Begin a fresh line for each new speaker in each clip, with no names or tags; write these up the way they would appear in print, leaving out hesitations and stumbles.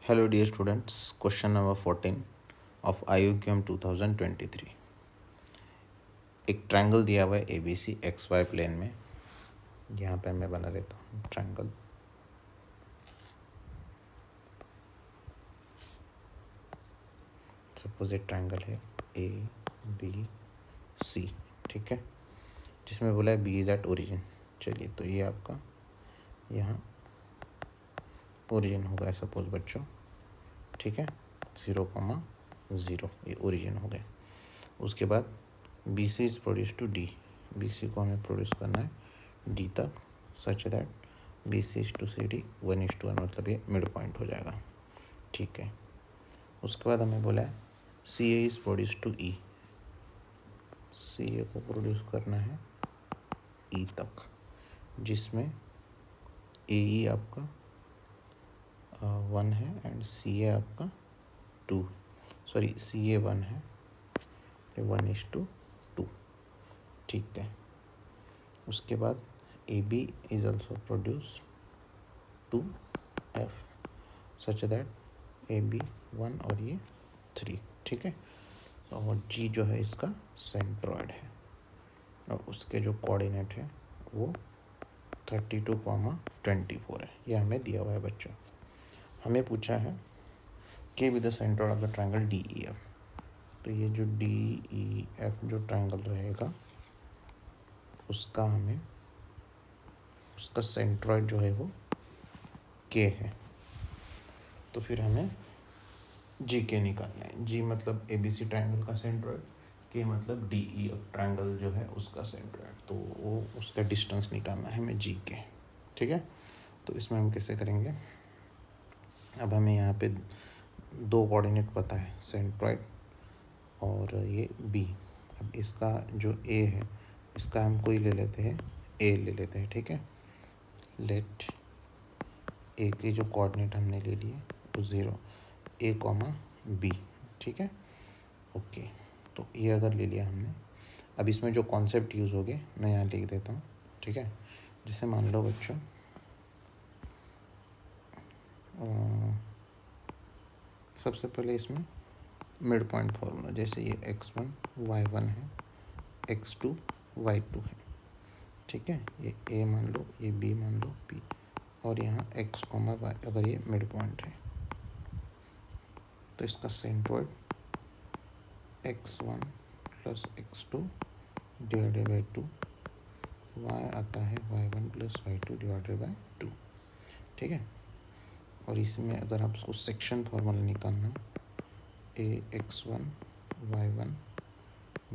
Hello dear students, question number 14 of IUQM 2023। एक triangle दिया हुआ है ABC XY प्लेन में। यहाँ पे मैं बना लेता हूँ ट्रायंगल। सपोज एक ट्रायंगल है ABC, ठीक है, जिसमें बोला है B इज एट ओरिजिन। चलिए, तो ये आपका यहाँ ओरिजिन होगा सपोज बच्चों, ठीक है, 0,0 ये ओरिजिन हो गया। उसके बाद BC is produce to D, BC को हमें प्रोड्यूस करना है D तक, such that BC is to CD 1:1, मतलब ये मिड पॉइंट हो जाएगा, ठीक है। उसके बाद हमें बोला है CA is produce to E, CA को प्रोड्यूस करना है E तक, जिसमें AE आपका 1 है एंड CA आपका 2, सॉरी CA 1 है, 1:2, ठीक है। उसके बाद AB is also produce to F such that AB 1 और ये 3, ठीक है। और G जो है इसका सेंट्रॉयड है और उसके जो कोऑर्डिनेट है वो 32,24 है। ये हमें दिया हुआ है बच्चों। हमें पूछा है कि with the centroid of the triangle DEF, तो ये जो DEF जो ट्रायंगल रहेगा उसका हमें उसका सेंट्रॉयड जो है वो K है। तो फिर हमें G के निकालना है। G मतलब ABC ट्रायंगल का सेंट्रॉयड, K मतलब DEF ट्रायंगल जो है उसका सेंट्रॉयड, तो वो उसका डिस्टेंस निकालना है हमें G के, ठीक है। तो इसमें हम कैसे करेंगे, अब हमें यहाँ पे दो कोऑर्डिनेट पता है, सेंट्रॉयड और ये B। अब इसका जो A है इसका हम कोई ले लेते हैं, A ले लेते हैं, ठीक है। लेट A के जो कोऑर्डिनेट हमने ले लिए वो 0 A, B, ठीक है, ओके। तो ये अगर ले लिया हमने, अब इसमें जो कॉन्सेप्ट यूज़ हो गए मैं यहाँ लिख देता हूँ, ठीक है। जैसे मान लो बच्चों सबसे पहले इसमें मिड पॉइंट फॉर्मूला, जैसे ये x1 y1 है, x2 y2 है, ठीक है। ये A मान लो, ये B मान लो, P, और यहाँ x, y अगर ये मिड पॉइंट है तो इसका centroid x1 plus x2 divided by 2, y आता है y1 plus y2 divided by 2, ठीक है। और इसमें अगर आप उसको सेक्शन फॉर्मूला निकालना, A x1 y1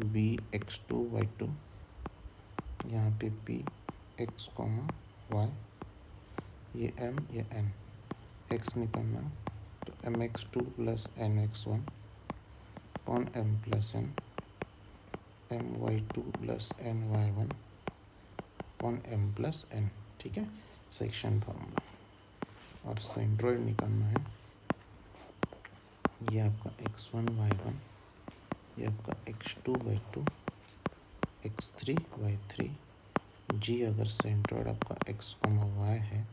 B x2 y2, यहाँ पे P x, y, ये M ये N, x निकालना तो mx2 plus nx1 upon m plus n, my2 plus ny1 upon m plus n, ठीक है, सेक्शन फार्मूला। और सेंट्रॉयड निकालना है, ये आपका x1 y1, ये आपका x2 y2, x3 y3, g अगर सेंट्रॉयड आपका x, y है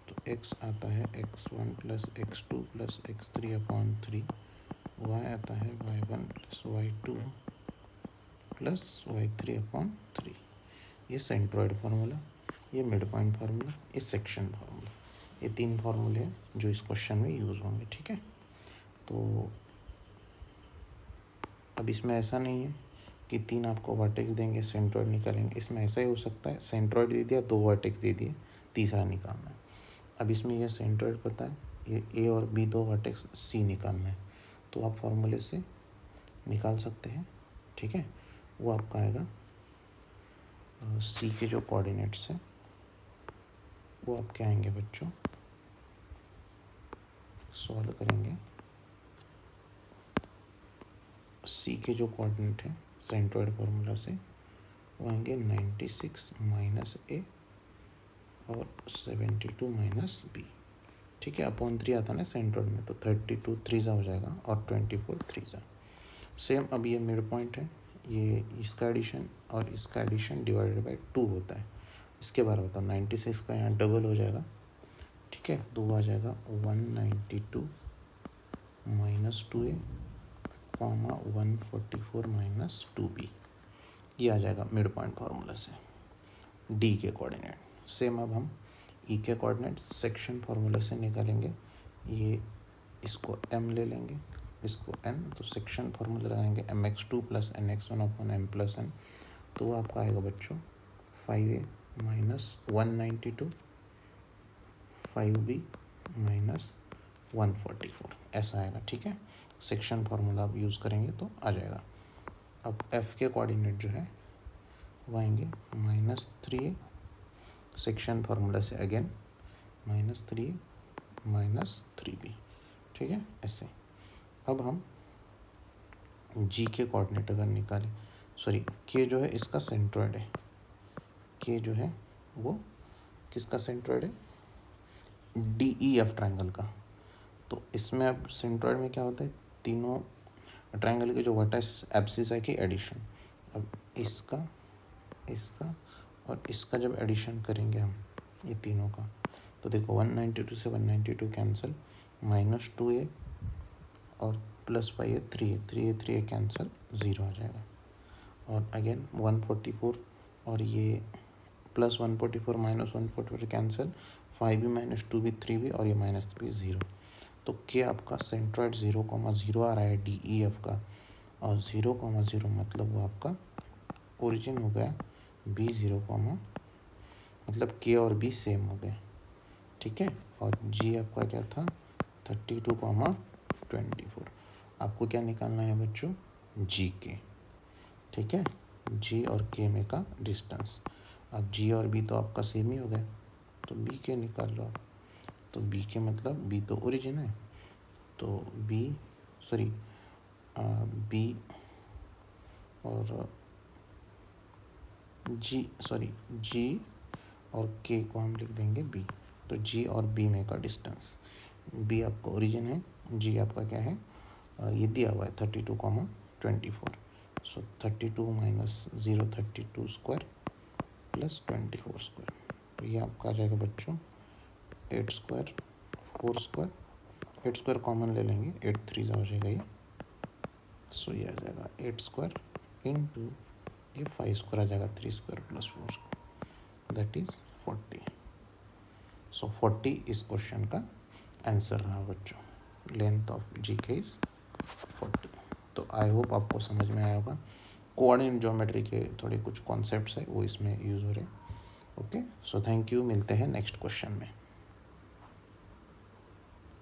तो x आता है x1 plus x2 plus x3 upon 3, y आता है y1 plus y2 plus y3 upon 3। ये सेंट्रॉयड फार्मूला, ये मिड पॉइंट फार्मूला, ये सेक्शन फार्मूला, ये तीन फार्मूले हैं जो इस क्वेश्चन में यूज़ होंगे, ठीक है। तो अब इसमें ऐसा नहीं है कि तीन आपको वर्टेक्स देंगे सेंट्रॉयड निकालेंगे, इसमें ऐसा ही हो सकता है सेंट्रॉयड दे दिया, दो वर्टेक्स दे दिए, तीसरा निकालना है। अब इसमें ये सेंट्रॉयड पता है, ये A और B दो वर्टेक्स C निकालना है, तो आप फार्मूले से निकाल सकते हैं, ठीक है। वो आपका आएगा C के जो कोऑर्डिनेट्स हैं वो आपके आएंगे बच्चों, सॉल्व करेंगे। C के जो कोऑर्डिनेट हैं सेंट्रॉयड फार्मूला से वो आएंगे 96 माइनस A और 72 माइनस B, ठीक है। अपॉन 3 आता है ना सेंट्रॉयड में, तो 32 3 हो जाएगा और 24 3 सेम। अब ये मिड पॉइंट है, ये इसका एडिशन और इसका एडिशन डिवाइडेड बाई 2 होता है। इसके बारे में बताओ, 96 का यहाँ डबल हो जाएगा, ठीक है, 2 आ जाएगा 192 minus 2a comma 144 minus 2b, ये आ जाएगा मिड पॉइंट फार्मूला से डी के कोऑर्डिनेट। सेम अब हम ई के कोऑर्डिनेट सेक्शन फार्मूला से निकालेंगे। ये इसको m ले लेंगे, इसको n, तो सेक्शन फार्मूला लगाएंगे mx2 plus nx1 upon m plus n, तो वो आपका आएगा बच्चों 5a माइनस 192 5b माइनस 144, ऐसा आएगा। ठीक है, सेक्शन फार्मूला आप यूज़ करेंगे तो आ जाएगा। अब f के कोऑर्डिनेट जो है वो आएंगे माइनस 3a, सेक्शन फार्मूला से again minus 3a minus 3b। ठीक है, ऐसे। अब हम g के कोऑर्डिनेट अगर निकालें, सॉरी k जो है इसका सेंट्रॉइड है, k जो है वो किसका सेंट्रॉइड है, DEF ट्रायंगल का। तो इसमें अब सेंट्रॉइड में क्या होता है, तीनों ट्रायंगल के जो वर्टेक्स एब्सिस है कि एडिशन। अब इसका, इसका और इसका जब एडिशन करेंगे हम ये तीनों का, तो देखो 192 से 192 कैंसिल, माइनस 2a और प्लस 5a 3a कैंसिल, 0 आ जाएगा। और अगेन 144 और ये plus 144 minus 144 cancel, 5b minus 2b 3b और ये माइनस 3b 0। तो के आपका सेंट्रॉइड 0,0 आ रहा है DEF का, और 0,0 मतलब वो आपका ओरिजिन हो गया B0, मतलब के और बी सेम हो गए। ठीक है, और जी आपका क्या था 32,24। आपको क्या निकालना है बच्चों, जी के। ठीक है, जी और के में का डिस्टेंस। अब जी और बी तो आपका सेम ही हो गया, तो बी के निकाल लो आप। तो बी के मतलब बी तो ओरिजिन है, तो बी सॉरी बी और जी, सॉरी जी और के को हम लिख देंगे बी। तो जी और बी में का डिस्टेंस, बी आपका ओरिजिन है, जी आपका क्या है, ये दिया हुआ है 32,24। सो 32 माइनस 0 32 स्क्वायर प्लस 24 स्क्वायर, तो ये आपका आ जाएगा बच्चों 8 स्क्वायर 4 स्क्वायर, 8 स्क्वायर कॉमन ले लेंगे, 8 3 हो जाएगा ये। सो ये आ जाएगा 8 स्क्वायर इंटू ये 5 स्क्वायर आ जाएगा, 3 square plus 4 square, that is 40। सो 40 इस क्वेश्चन का आंसर रहा बच्चों। लेंथ ऑफ जी के इज 40। तो आई होप आपको समझ में आया होगा। कोऑर्डिनेट ज्योमेट्री के थोड़े कुछ कॉन्सेप्ट्स है वो इसमें यूज़ हो रहे हैं। ओके, सो थैंक यू, मिलते हैं नेक्स्ट क्वेश्चन में।